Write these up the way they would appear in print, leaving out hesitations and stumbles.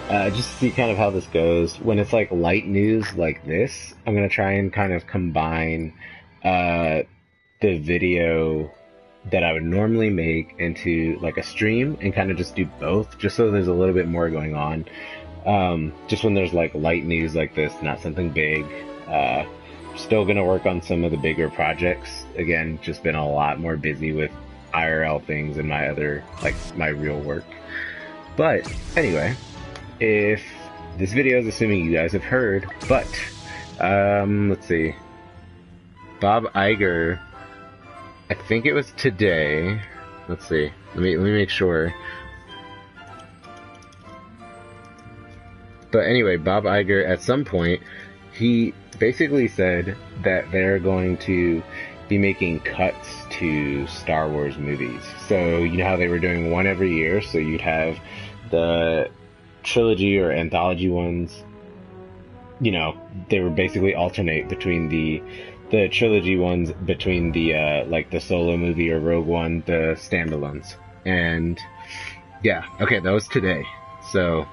just to see kind of how this goes. When it's like light news like this, I'm gonna try and kind of combine uh, the video that I would normally make into like a stream and kind of just do both, just so there's a little bit more going on. Just when there's like light news like this, not something big. Still gonna work on some of the bigger projects. Again, just been a lot more busy with IRL things and my other, like my real work. But anyway, if this video is assuming you guys have heard, but let's see. Bob Iger, I think it was today. Let's see. Let me make sure. But anyway, Bob Iger at some point he basically said that they're going to be making cuts to Star Wars movies. So you know how they were doing one every year, so you'd have the trilogy or anthology ones. You know, they would basically alternate between the trilogy ones, between the like the Solo movie or Rogue One, the standalones. And yeah, okay, that was today. So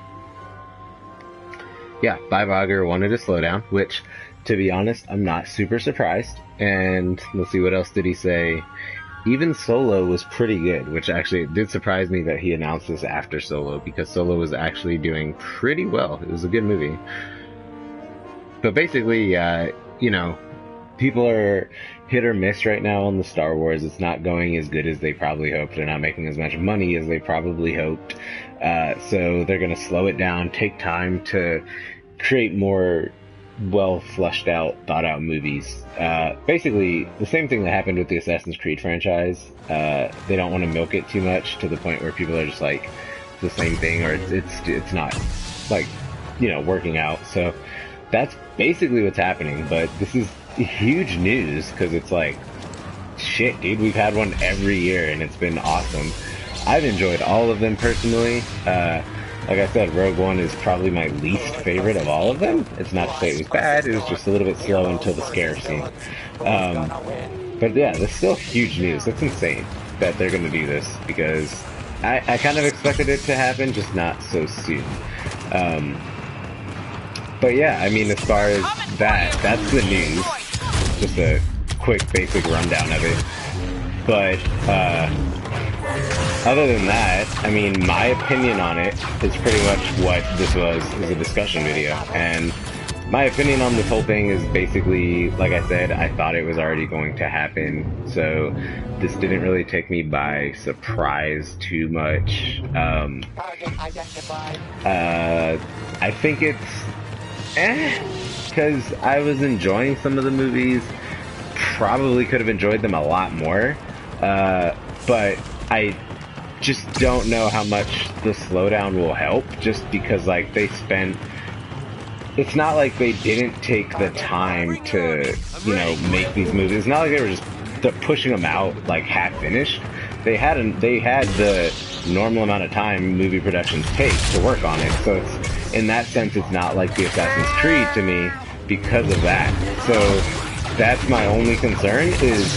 yeah, Bob Iger wanted to slow down, which, to be honest, I'm not super surprised. And let's see, what else did he say? Even Solo was pretty good, which actually did surprise me that he announced this after Solo, because Solo was actually doing pretty well. It was a good movie. But basically, you know, people are hit or miss right now on the Star Wars. It's not going as good as they probably hoped. They're not making as much money as they probably hoped. So they're going to slow it down, take time to create more well flushed out, thought out movies. Basically, the same thing that happened with the Assassin's Creed franchise. They don't want to milk it too much to the point where people are just like, it's the same thing, or it's not like, you know, working out. So that's basically what's happening. But this is huge news because it's like, shit, dude, we've had one every year and it's been awesome. I've enjoyed all of them personally. Like I said, Rogue One is probably my least favorite of all of them. It's not to say it was bad, it was just a little bit slow until the scare scene. But yeah, that's still huge news. That's insane that they're going to do this, because I kind of expected it to happen, just not so soon. But yeah, I mean, as far as that's the news. Just a quick, basic rundown of it. But, other than that, I mean, my opinion on it is pretty much what this was, is a discussion video. And my opinion on this whole thing is basically, like I said, I thought it was already going to happen. So this didn't really take me by surprise too much. I think it's, because I was enjoying some of the movies. Probably could have enjoyed them a lot more. But I just don't know how much the slowdown will help, just because, like, they spent, it's not like they didn't take the time to, you know, make these movies. It's not like they were just pushing them out, like, half-finished. They had the normal amount of time movie productions take to work on it, so it's, in that sense, it's not like the Assassin's Creed to me because of that. So that's my only concern, is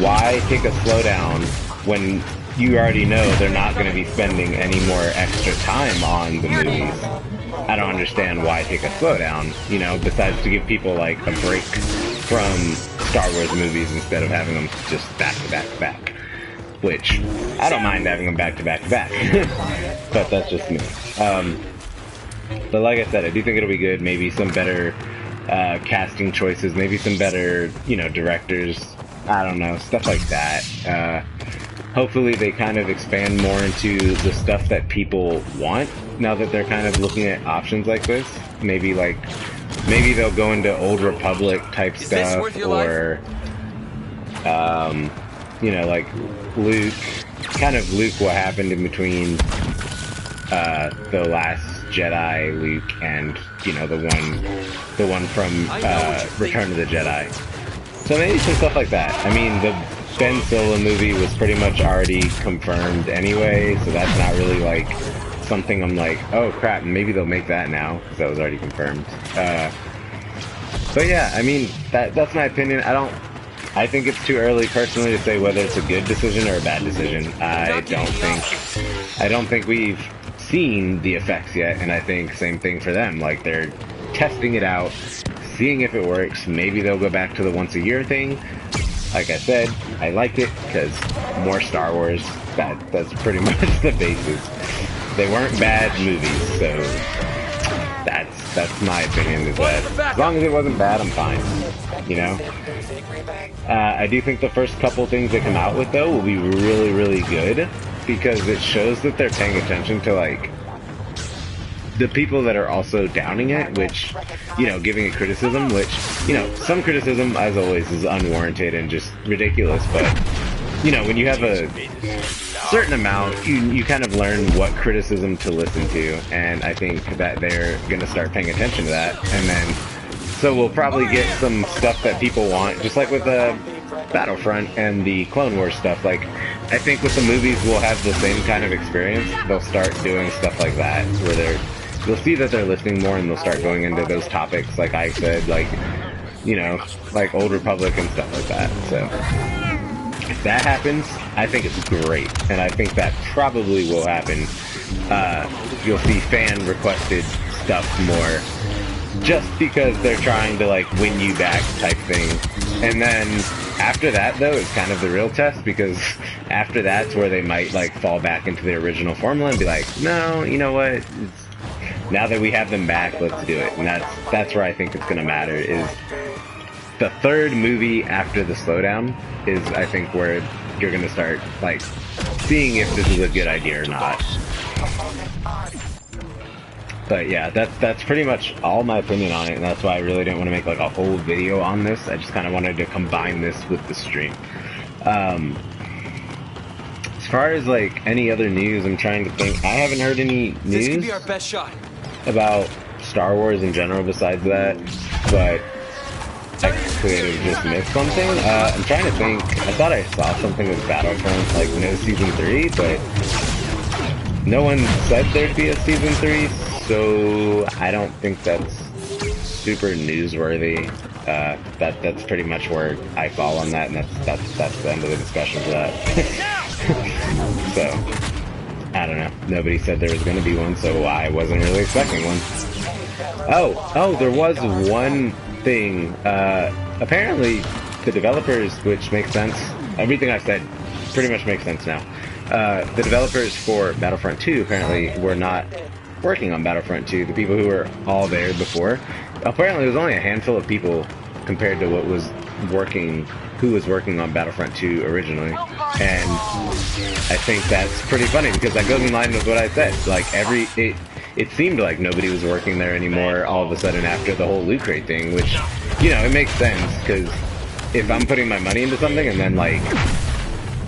why take a slowdown when you already know they're not going to be spending any more extra time on the movies. I don't understand why take a slowdown, you know, besides to give people like a break from Star Wars movies instead of having them just back to back to back. Which, I don't mind having them back to back to back. But that's just me. But like I said, I do think it'll be good. Maybe some better casting choices, maybe some better, you know, directors. I don't know, stuff like that. Hopefully they kind of expand more into the stuff that people want, now that they're kind of looking at options like this. Maybe they'll go into Old Republic type stuff, or, you know, like Luke, what happened in between, the Last Jedi Luke and, you know, the one from, Return of the Jedi. So maybe some stuff like that. I mean, the Ben Solo movie was pretty much already confirmed anyway, so that's not really like something I'm like, oh crap, maybe they'll make that now, because that was already confirmed. But yeah, I mean, that's my opinion. I think it's too early personally to say whether it's a good decision or a bad decision. I don't think we've seen the effects yet, and I think same thing for them. Like, they're testing it out, seeing if it works. Maybe they'll go back to the once a year thing. Like I said, I liked it because more Star Wars. That's pretty much the basis. They weren't bad movies, so that's my opinion. Is that as long as it wasn't bad, I'm fine. You know. I do think the first couple things they come out with though will be really, really good because it shows that they're paying attention to like the people that are also downing it, which, you know, giving it criticism, which, you know, some criticism, as always, is unwarranted and just ridiculous, but, you know, when you have a certain amount, you kind of learn what criticism to listen to, and I think that they're going to start paying attention to that, and then, so we'll probably get some stuff that people want, just like with the Battlefront and the Clone Wars stuff. Like, I think with the movies, we'll have the same kind of experience. They'll start doing stuff like that, where you'll see that they're listening more and they'll start going into those topics, like I said, like, you know, like Old Republic and stuff like that. So, if that happens, I think it's great. And I think that probably will happen. You'll see fan-requested stuff more, just because they're trying to, like, win you back type thing. And then, after that, though, it's kind of the real test, because after that's where they might, like, fall back into the original formula and be like, no, you know what, now that we have them back, let's do it. And that's where I think it's going to matter, is the third movie after the slowdown is, I think, where you're going to start, like, seeing if this is a good idea or not. But yeah, that's pretty much all my opinion on it, and that's why I really didn't want to make, like, a whole video on this. I just kind of wanted to combine this with the stream. As far as, like, any other news, I'm trying to think. I haven't heard any news This could be our best shot about Star Wars in general besides that, but I could have just missed something. I'm trying to think. I thought I saw something with Battlefront, like, no Season 3, but no one said there'd be a Season 3, so I don't think that's super newsworthy. That's pretty much where I fall on that, and that's the end of the discussion for that. So, I don't know. Nobody said there was going to be one, so I wasn't really expecting one. Oh, there was one thing. Apparently, the developers, which makes sense. Everything I said pretty much makes sense now. The developers for Battlefront 2 apparently were not working on Battlefront 2. The people who were all there before. Apparently, it was only a handful of people compared to what was working, who was working on Battlefront 2 originally. And I think that's pretty funny because that goes in line with what I said. Like, it seemed like nobody was working there anymore all of a sudden after the whole Loot Crate thing, which, you know, it makes sense because if I'm putting my money into something and then, like,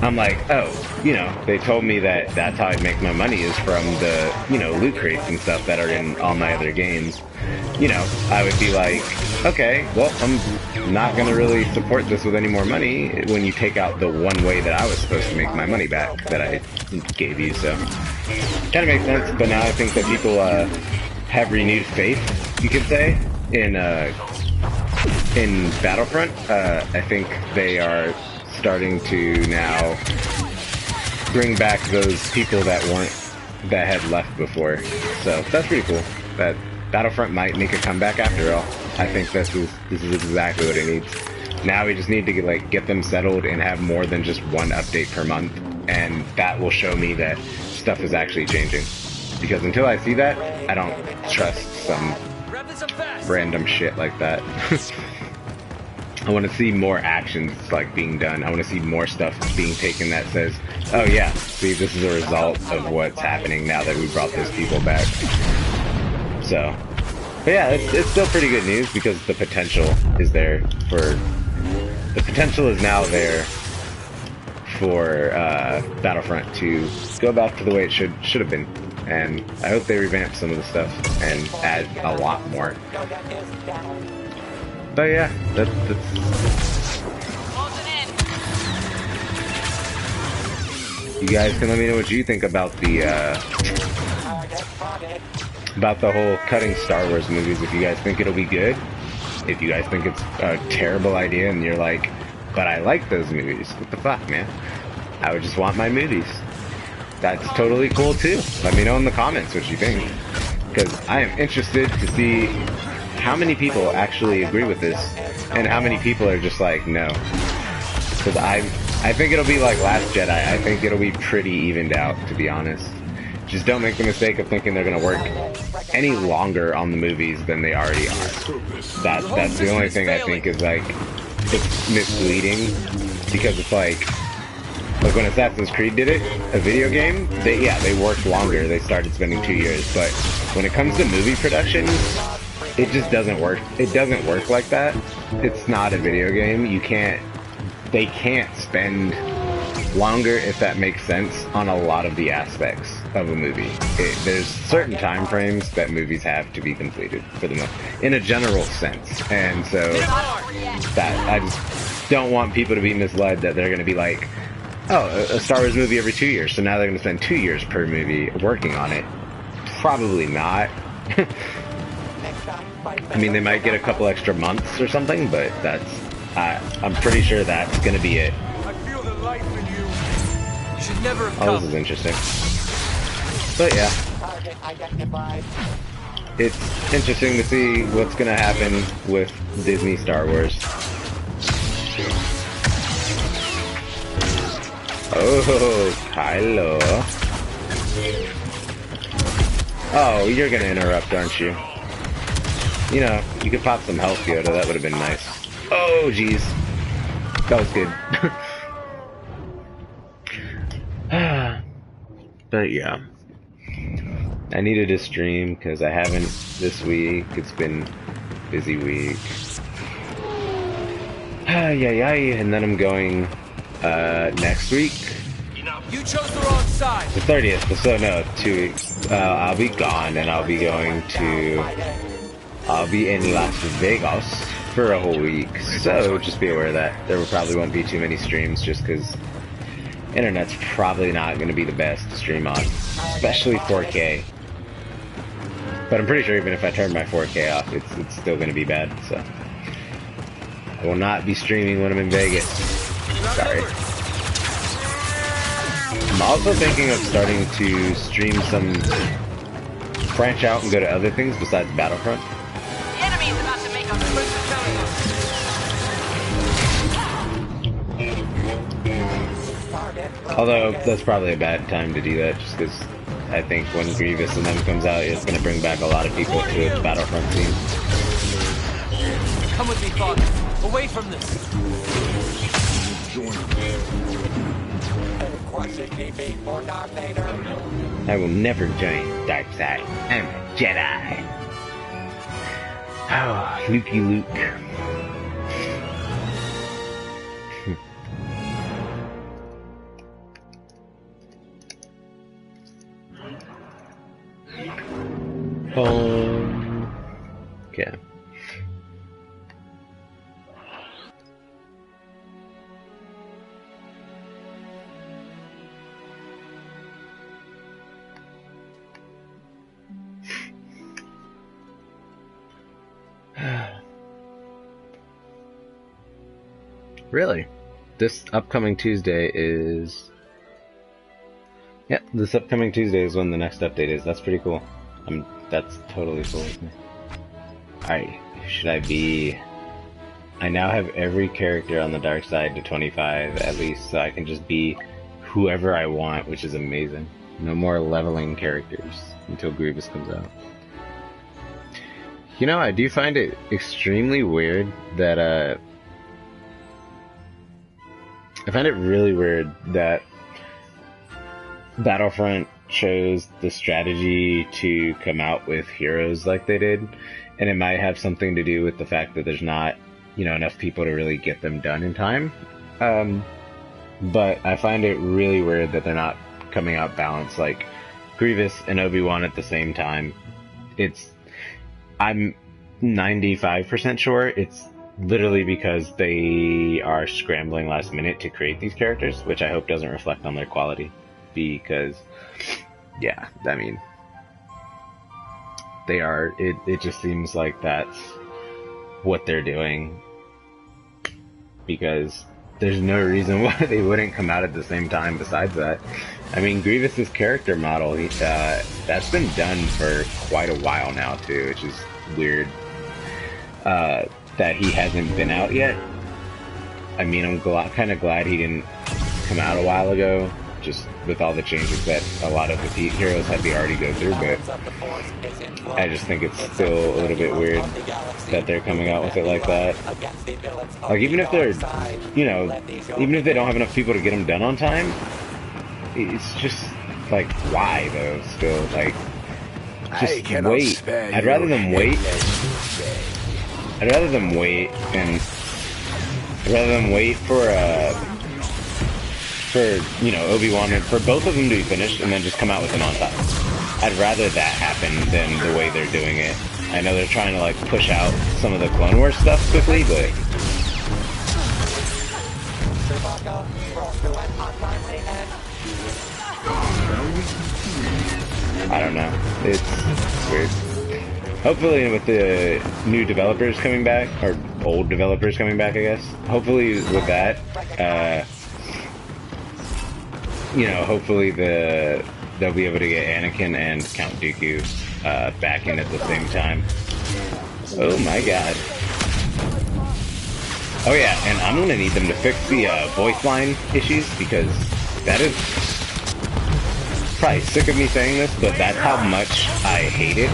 I'm like, oh, you know, they told me that that's how I make my money is from the, you know, loot crates and stuff that are in all my other games. You know, I would be like, okay, well, I'm not going to really support this with any more money when you take out the one way that I was supposed to make my money back that I gave you, so kind of makes sense, but now I think that people have renewed faith, you could say, in Battlefront. I think they are starting to now bring back those people that had left before. So that's pretty cool. That Battlefront might make a comeback after all. I think this is exactly what it needs. Now we just need to get them settled and have more than just one update per month, and that will show me that stuff is actually changing. Because until I see that, I don't trust some random shit like that. I want to see more actions, like, being done. I want to see more stuff being taken that says, oh yeah, see, this is a result of what's happening now that we brought those people back. So, but yeah, it's still pretty good news because the potential is there the potential is now there for Battlefront to go back to the way it should have been. And I hope they revamp some of the stuff and add a lot more. But yeah, that's you guys can let me know what you think about the whole cutting Star Wars movies. If you guys think it'll be good, if you guys think it's a terrible idea and you're like, but I like those movies, what the fuck, man? I would just want my movies. that's totally cool too. Let me know in the comments what you think, because I am interested to see how many people actually agree with this and how many people are just like, no. Because I think it'll be like Last Jedi. I think it'll be pretty evened out, to be honest. Just don't make the mistake of thinking they're going to work any longer on the movies than they already are. That's the only thing I think is like, it's misleading, because it's like when Assassin's Creed did it, a video game, they worked longer. They started spending 2 years, but when it comes to movie production, it just doesn't work. It doesn't work like that. It's not a video game. They can't spend longer, if that makes sense, on a lot of the aspects of a movie. There's certain time frames that movies have to be completed for the most, in a general sense, and so that I just don't want people to be misled that they're going to be like, oh, a Star Wars movie every 2 years, so now they're going to spend 2 years per movie working on it. Probably not. I mean, they might get a couple extra months or something, but I'm pretty sure that's going to be it. I feel the life in you. You should never have Oh, come. this is interesting. But yeah, it's interesting to see what's going to happen with Disney Star Wars. Oh, Kylo. Oh, you're going to interrupt, aren't you? You know, you could pop some health, Yoda. That would have been nice. Oh, jeez. That was good. But yeah. I needed to stream because I haven't this week. It's been a busy week. And then I'm going next week. You chose the wrong side. The 30th, so no, 2 weeks. I'll be gone, and I'll be in Las Vegas for a whole week, so just be aware of that. There probably won't be too many streams, just because internet's probably not going to be the best to stream on, especially 4K. But I'm pretty sure even if I turn my 4K off, it's still going to be bad, so. I will not be streaming when I'm in Vegas. Sorry. I'm also thinking of starting to stream some, branch out and go to other things besides Battlefront. The enemy's about to make a Although, that's probably a bad time to do that, just because I think when Grievous and them comes out, it's going to bring back a lot of people to its Battlefront scene. Come with me, Father. Away from this. I will never join the dark side. I'm a Jedi. Oh, Lukey Luke. Okay. Really? This upcoming Tuesday is... Yep, this upcoming Tuesday is when the next update is. That's pretty cool. That's totally cool with me. Alright, should I be... I now have every character on the dark side to 25 at least, so I can just be whoever I want, which is amazing. No more leveling characters until Grievous comes out. You know, I do find it extremely weird that, I find it really weird that Battlefront chose the strategy to come out with heroes like they did, and it might have something to do with the fact that there's not, you know, enough people to really get them done in time. But I find it really weird that they're not coming out balanced, like Grievous and Obi-Wan at the same time. I'm 95% sure it's literally because they are scrambling last minute to create these characters, which I hope doesn't reflect on their quality, because, yeah, I mean, they are, it just seems like that's what they're doing, because there's no reason why they wouldn't come out at the same time besides that. I mean, Grievous's character model, that's been done for quite a while now too, which is weird that he hasn't been out yet. I mean, I'm kind of glad he didn't come out a while ago, just with all the changes that a lot of the heroes had to already go through, but I just think it's still a little bit weird that they're coming out with it like that. Like, even if they're, you know, even if they don't have enough people to get them done on time, it's just, like, why, though, still, like, just wait. I'd rather them wait. I'd rather them wait for, you know, Obi-Wan, and for both of them to be finished, and then just come out with them on time. I'd rather that happen than the way they're doing it. I know they're trying to, like, push out some of the Clone Wars stuff quickly, but... I don't know. It's weird. Hopefully with the new developers coming back, or old developers coming back, I guess. Hopefully with that, you know, hopefully they'll be able to get Anakin and Count Dooku back in at the same time. Oh my god. Oh yeah, and I'm gonna need them to fix the voice line issues, because that is probably sick of me saying this, but that's how much I hate it.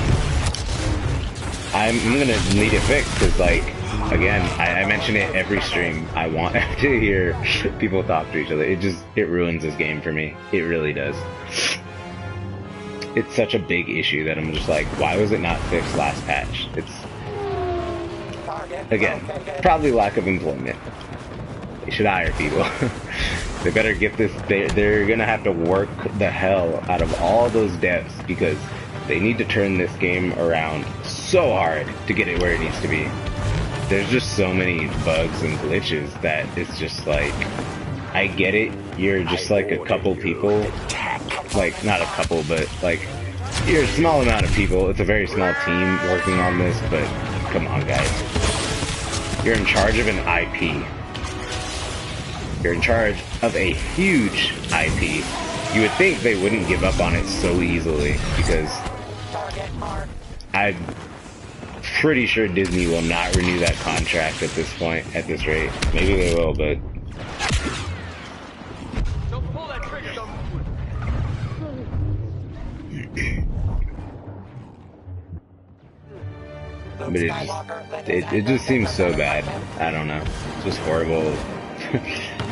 I'm gonna need it fixed, because, like, again, I mention it every stream. I want to hear people talk to each other. It ruins this game for me. It really does. It's such a big issue that I'm just like, why was it not fixed last patch? It's, again, probably lack of employment. They should hire people. They better get this, they're gonna have to work the hell out of all those devs, because they need to turn this game around so hard to get it where it needs to be. There's just so many bugs and glitches that it's just like, I get it, you're just like a couple people, like, not a couple, but like, you're a small amount of people, it's a very small team working on this, but come on guys. You're in charge of an IP. You're in charge of a huge IP. You would think they wouldn't give up on it so easily, because I'm pretty sure Disney will not renew that contract at this point, at this rate. Maybe they will, but... Don't pull that trigger, don't But it just seems so bad. I don't know. It's just horrible.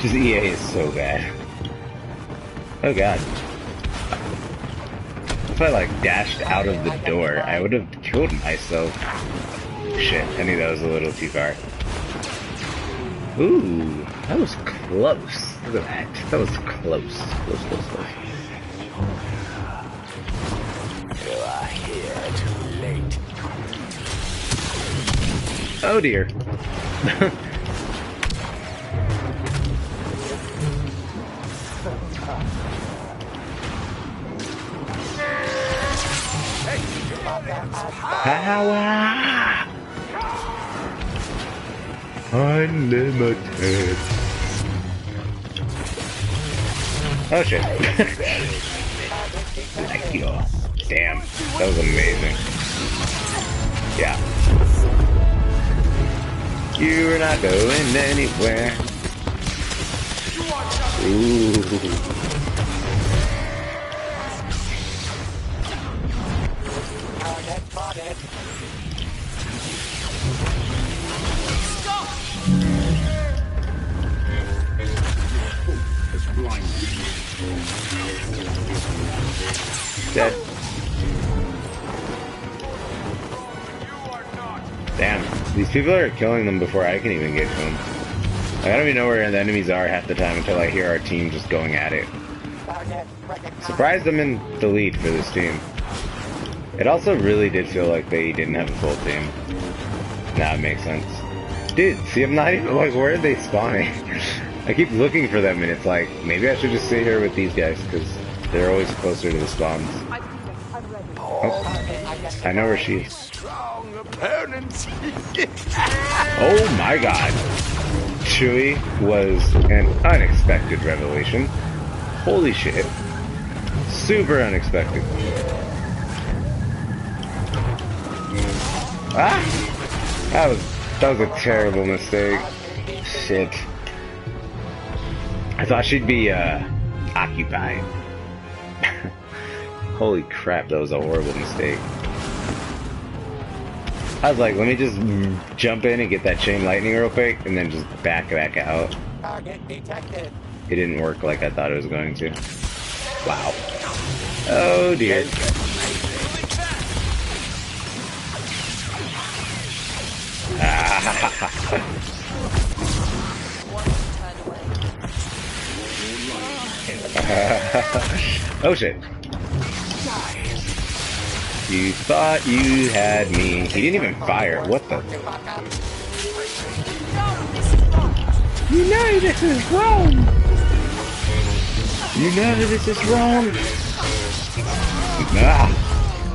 Just EA is so bad. Oh god. If I like dashed out of the door, I would have killed myself. Shit, I knew that was a little too far. Ooh, that was close. Look at that. That was close. Close. You are here too late. Oh dear. Power! Unlimited. Oh shit. Like, yo. Damn. That was amazing. Yeah. You're not going anywhere. Ooh. Dead. Damn, these people are killing them before I can even get to them. I don't even know where the enemies are half the time until I hear our team just going at it. Surprised I'm in the lead for this team. It also really did feel like they didn't have a full team. Nah, it makes sense. Dude, see, I'm not even, like, where are they spawning? I keep looking for them and it's like, maybe I should just sit here with these guys, because they're always closer to the spawns. Oh. I know where she is. Strong opponents. Oh my god. Chewie was an unexpected revelation. Holy shit. Super unexpected. Ah! That was a terrible mistake. Shit. I thought she'd be occupied. Holy crap, that was a horrible mistake. I was like, let me just jump in and get that chain lightning real quick, and then just back out. Target detected. It didn't work like I thought it was going to. Wow. Oh dear. Oh shit. You thought you had me. He didn't even fire. What the? You know this is wrong. You know this is wrong. Ah,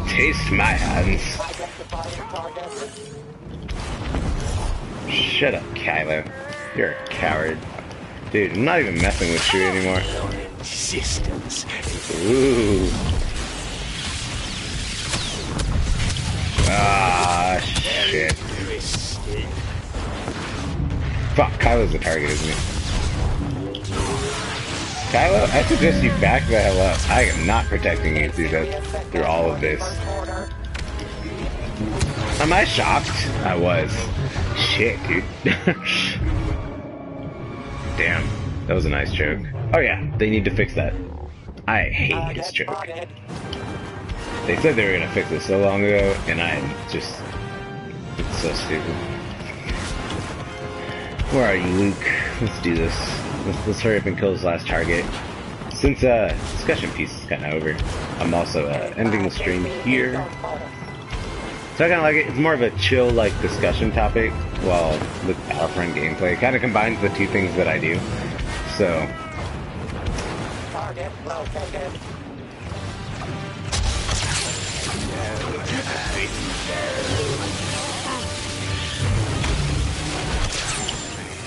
taste my hands. Shut up, Kylo. You're a coward. Dude, I'm not even messing with you anymore. Existence. Ooh. Ah, shit. Fuck, Kylo's the target, isn't he? Kylo, I suggest you back the hell up. I am not protecting you through all of this. Am I shocked? I was. Shit, dude. Damn, that was a nice joke. Oh yeah, they need to fix that. I hate this joke. They said they were gonna fix it so long ago, and it's so stupid. Where are you, Luke? Let's do this. Let's hurry up and kill this last target. Since discussion piece is kind of over, I'm also ending the stream here. So I kind of like it. It's more of a chill, like, discussion topic, while the Battlefront gameplay kind of combines the two things that I do. So. Target located.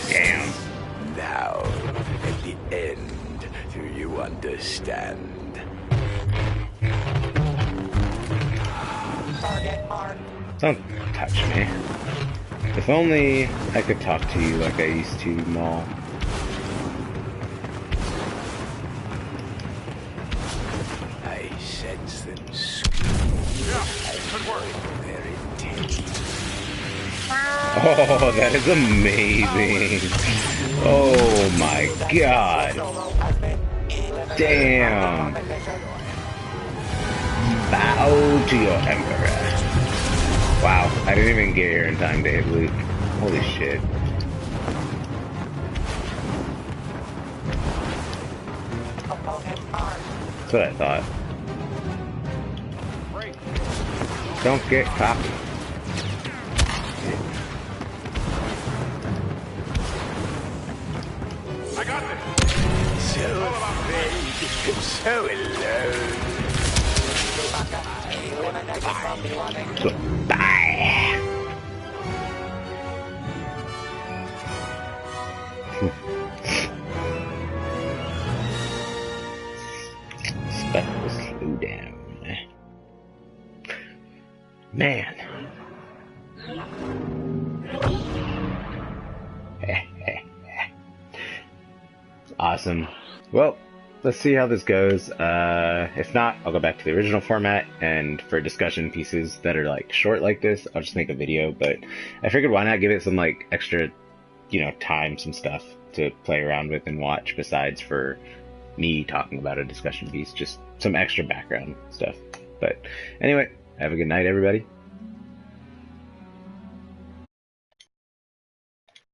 Damn. Now, at the end, do you understand? Target mark. Don't touch me. If only I could talk to you like I used to, Maul. I sense them Good work. their intent. Oh, that is amazing. Oh my god. Damn. Bow to your emperor. Wow, I didn't even get here in time, Dave Luke. Holy shit. That's what I thought. Great. Don't get cocky. I got this. So vague, so alone. Goodbye. Special slow down. Man. Awesome. Well, let's see how this goes. If not, I'll go back to the original format, and for discussion pieces that are like short like this, I'll just make a video, but I figured why not give it some like extra, time, some stuff to play around with and watch besides for me talking about a discussion piece, just some extra background stuff. But anyway, have a good night, everybody.